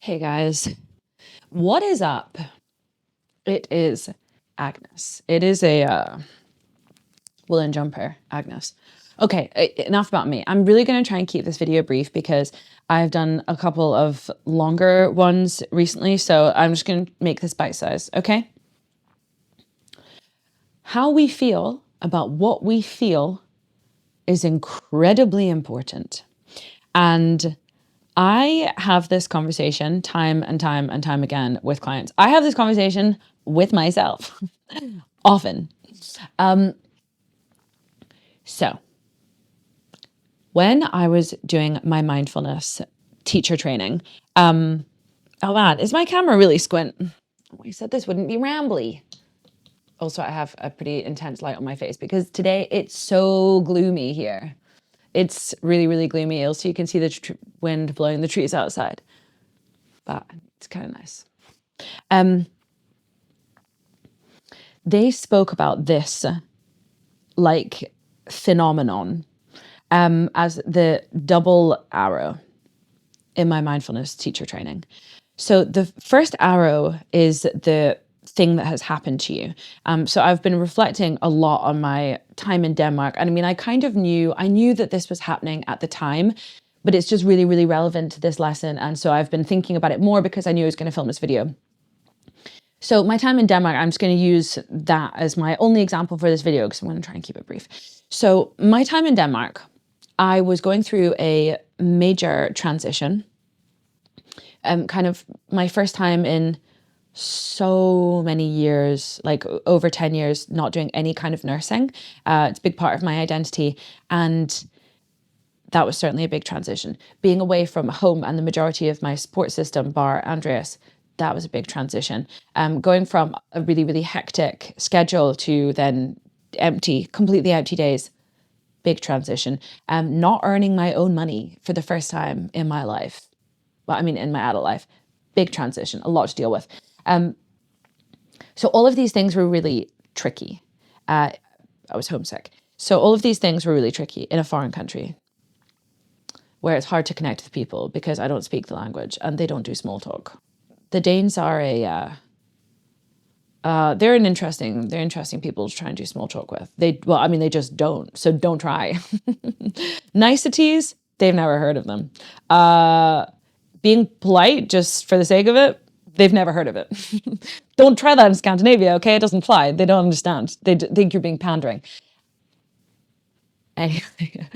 Hey guys, what is up? It is Agnes. It is a woolen jumper, Agnes. Okay, enough about me. I'm really going to try and keep this video brief because I've done a couple of longer ones recently, so I'm just going to make this bite-sized, okay? How we feel about what we feel is incredibly important. And I have this conversation time and time and time again with clients. I have this conversation with myself often. So when I was doing my mindfulness teacher training, oh man, is my camera really squint? I said this wouldn't be rambly. Also, I have a pretty intense light on my face because today it's so gloomy here. It's really, really gloomy. Also, you can see the wind blowing the trees outside, but it's kind of nice. They spoke about this like phenomenon as the double arrow in my mindfulness teacher training. So the first arrow is the thing that has happened to you. So I've been reflecting a lot on my time in Denmark. And I mean, I knew that this was happening at the time, but it's just really, really relevant to this lesson. And so I've been thinking about it more because I knew I was going to film this video. So my time in Denmark, I'm just going to use that as my only example for this video because I'm going to try and keep it brief. So my time in Denmark, I was going through a major transition. Kind of my first time in so many years, like over 10 years, not doing any kind of nursing. It's a big part of my identity. And that was certainly a big transition. Being away from home and the majority of my support system, bar Andreas, that was a big transition. Going from a really, really hectic schedule to then completely empty days, big transition. Not earning my own money for the first time in my life. Well, I mean, in my adult life, big transition, a lot to deal with. So all of these things were really tricky. I was homesick. So all of these things were really tricky in a foreign country where it's hard to connect with people because I don't speak the language and they don't do small talk. The Danes are they're interesting people to try and do small talk with. They just don't. So don't try. Niceties, they've never heard of them. Being polite just for the sake of it, they've never heard of it. Don't try that in Scandinavia, okay? It doesn't fly. They don't understand. They think you're being pandering. Anyway,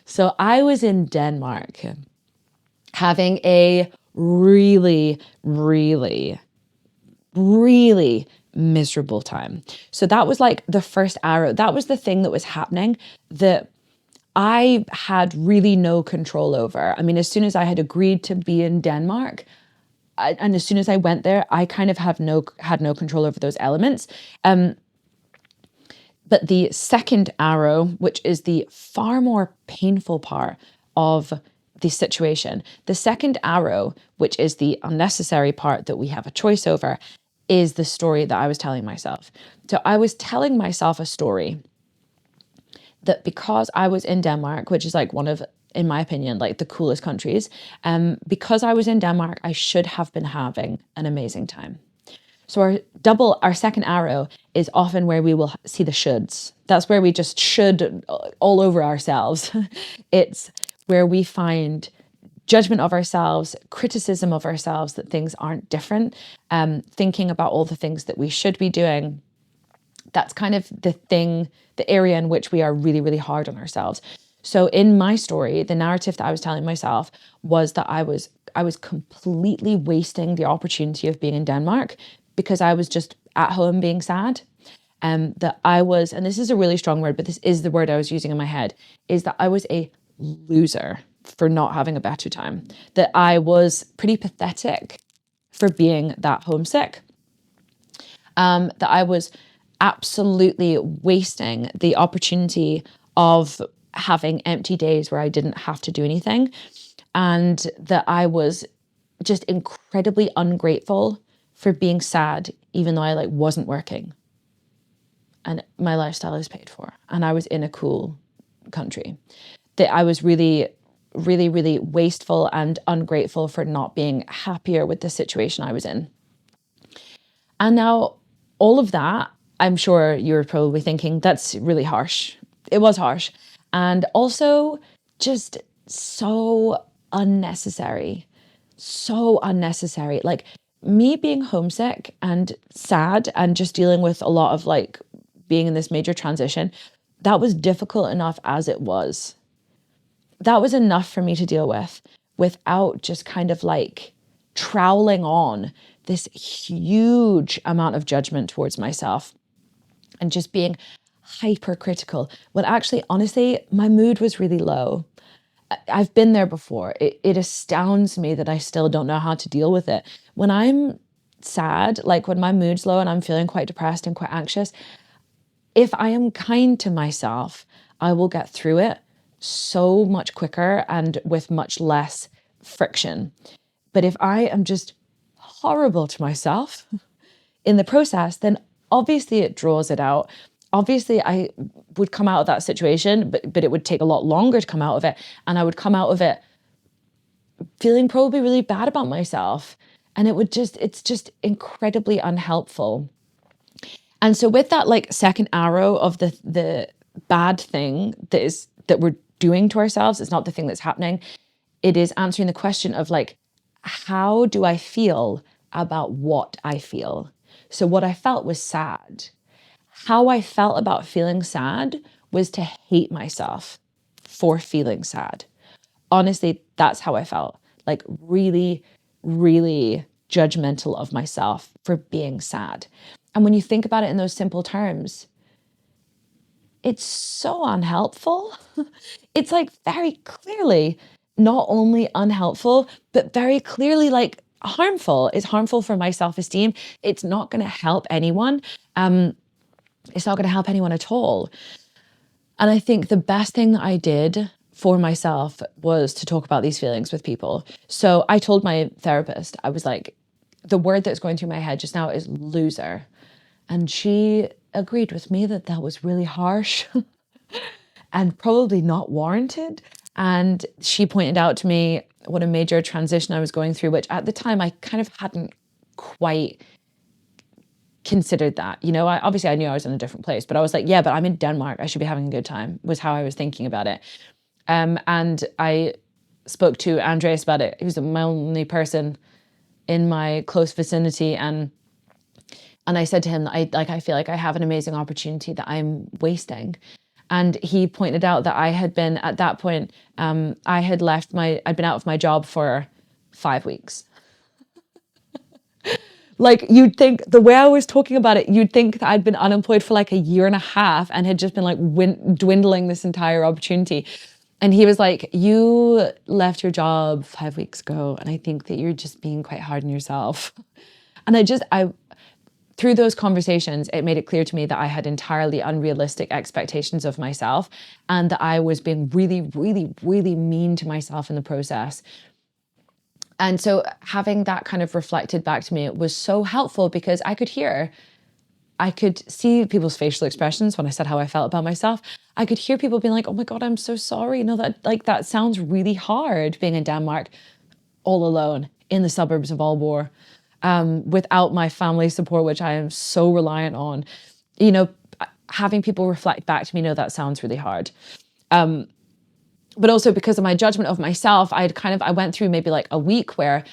so I was in Denmark having a really, really, really miserable time. So that was like the first arrow. That was the thing that was happening that I had really no control over. I mean, as soon as I had agreed to be in Denmark, and as soon as I went there, I kind of had no control over those elements. But the second arrow, which is the far more painful part of the situation, the second arrow, which is the unnecessary part that we have a choice over, is the story that I was telling myself. So I was telling myself a story that because I was in Denmark, which is like one of, in my opinion, like the coolest countries, because I was in Denmark, I should have been having an amazing time. So our second arrow is often where we will see the shoulds. That's where we just should all over ourselves. It's where we find judgment of ourselves, criticism of ourselves, that things aren't different, thinking about all the things that we should be doing. That's kind of the area in which we are really, really hard on ourselves. So in my story, the narrative that I was telling myself was that I was completely wasting the opportunity of being in Denmark because I was just at home being sad. That I was, and this is a really strong word, but this is the word I was using in my head, is that I was a loser for not having a better time. That I was pretty pathetic for being that homesick. That I was absolutely wasting the opportunity of having empty days where I didn't have to do anything. And that I was just incredibly ungrateful for being sad, even though I wasn't working. And my lifestyle is paid for. And I was in a cool country. That I was really really, really wasteful and ungrateful for not being happier with the situation I was in. And now all of that, I'm sure you're probably thinking, that's really harsh. It was harsh. And also just so unnecessary. So unnecessary. Like me being homesick and sad and just dealing with a lot of like being in this major transition, that was difficult enough as it was. That was enough for me to deal with without just kind of like troweling on this huge amount of judgment towards myself and just being hypercritical. When actually, honestly, my mood was really low. I've been there before. It astounds me that I still don't know how to deal with it. When I'm sad, like when my mood's low and I'm feeling quite depressed and quite anxious, if I am kind to myself, I will get through it so much quicker and with much less friction. But if I am just horrible to myself in the process, then obviously it draws it out. Obviously I would come out of that situation, but it would take a lot longer to come out of it. And I would come out of it feeling probably really bad about myself. And it's just incredibly unhelpful. And so with that like second arrow of the bad thing that we're doing to ourselves, it's not the thing that's happening. It is answering the question of like, how do I feel about what I feel? So what I felt was sad. How I felt about feeling sad was to hate myself for feeling sad. Honestly, that's how I felt. Like really, really judgmental of myself for being sad. And when you think about it in those simple terms, it's so unhelpful. It's like very clearly not only unhelpful, but very clearly like harmful. It's harmful for my self-esteem. It's not going to help anyone. It's not going to help anyone at all. And I think the best thing that I did for myself was to talk about these feelings with people. So I told my therapist, I was like, the word that's going through my head just now is loser. And she agreed with me that that was really harsh and probably not warranted. And she pointed out to me what a major transition I was going through, which at the time I kind of hadn't quite considered that. You know, obviously I knew I was in a different place, but I was like, yeah, but I'm in Denmark. I should be having a good time, was how I was thinking about it. And I spoke to Andreas about it. He was my only person in my close vicinity. And I said to him, I feel like I have an amazing opportunity that I'm wasting. And he pointed out that I had been, at that point, I'd been out of my job for 5 weeks. Like you'd think, the way I was talking about it, you'd think that I'd been unemployed for like a year and a half and had just been like dwindling this entire opportunity. And he was like, you left your job 5 weeks ago, and I think that you're just being quite hard on yourself. And through those conversations, it made it clear to me that I had entirely unrealistic expectations of myself and that I was being really, really, really mean to myself in the process. And so having that kind of reflected back to me was so helpful because I could see people's facial expressions when I said how I felt about myself. I could hear people being like, oh my God, I'm so sorry. You know, that sounds really hard being in Denmark all alone in the suburbs of Aalborg. Without my family support, which I am so reliant on, you know, having people reflect back to me, no, that sounds really hard. But also because of my judgment of myself, I went through maybe like a week where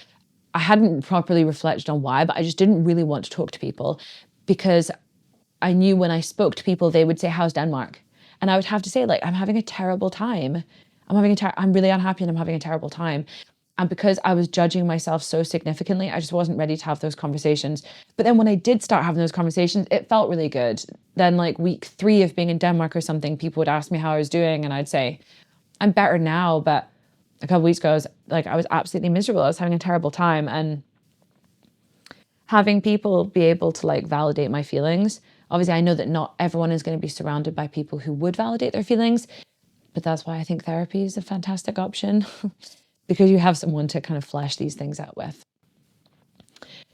I hadn't properly reflected on why, but I just didn't really want to talk to people because I knew when I spoke to people, they would say, how's Denmark? And I would have to say like, I'm having a terrible time. I'm really unhappy and I'm having a terrible time. And because I was judging myself so significantly, I just wasn't ready to have those conversations. But then when I did start having those conversations, it felt really good. Then like week 3 of being in Denmark or something, people would ask me how I was doing and I'd say, I'm better now. But a couple of weeks ago, I was absolutely miserable. I was having a terrible time. And having people be able to like validate my feelings. Obviously, I know that not everyone is going to be surrounded by people who would validate their feelings, but that's why I think therapy is a fantastic option. Because you have someone to kind of flesh these things out with.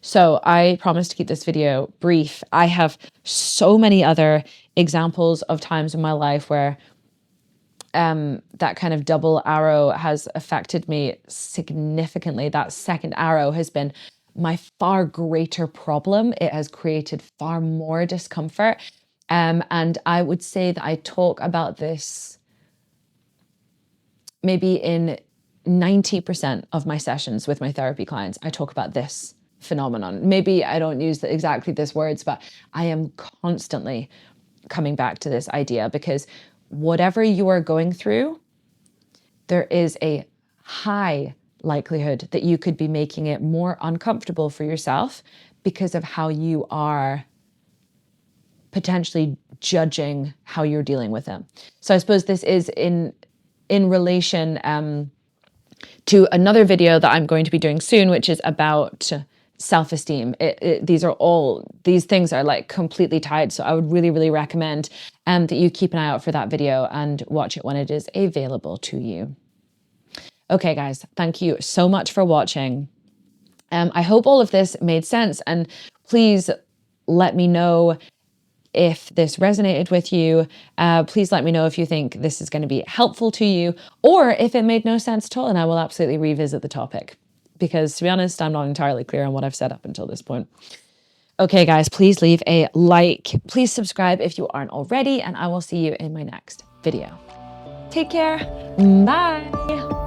So I promise to keep this video brief. I have so many other examples of times in my life where that kind of double arrow has affected me significantly. That second arrow has been my far greater problem. It has created far more discomfort. And I would say that I talk about this maybe in 90% of my sessions with my therapy clients. I talk about this phenomenon. Maybe I don't use exactly these words, but I am constantly coming back to this idea, because whatever you are going through, there is a high likelihood that you could be making it more uncomfortable for yourself because of how you are potentially judging how you're dealing with them. So I suppose this is in relation to another video that I'm going to be doing soon, which is about self-esteem. These things are like completely tied. So I would really, really recommend that you keep an eye out for that video and watch it when it is available to you. Okay, guys, thank you so much for watching. I hope all of this made sense, and please let me know if this resonated with you. Please let me know if you think this is going to be helpful to you, or if it made no sense at all, and I will absolutely revisit the topic, because to be honest, I'm not entirely clear on what I've said up until this point. Okay, guys, please leave a like. Please subscribe if you aren't already, and I will see you in my next video. Take care. Bye.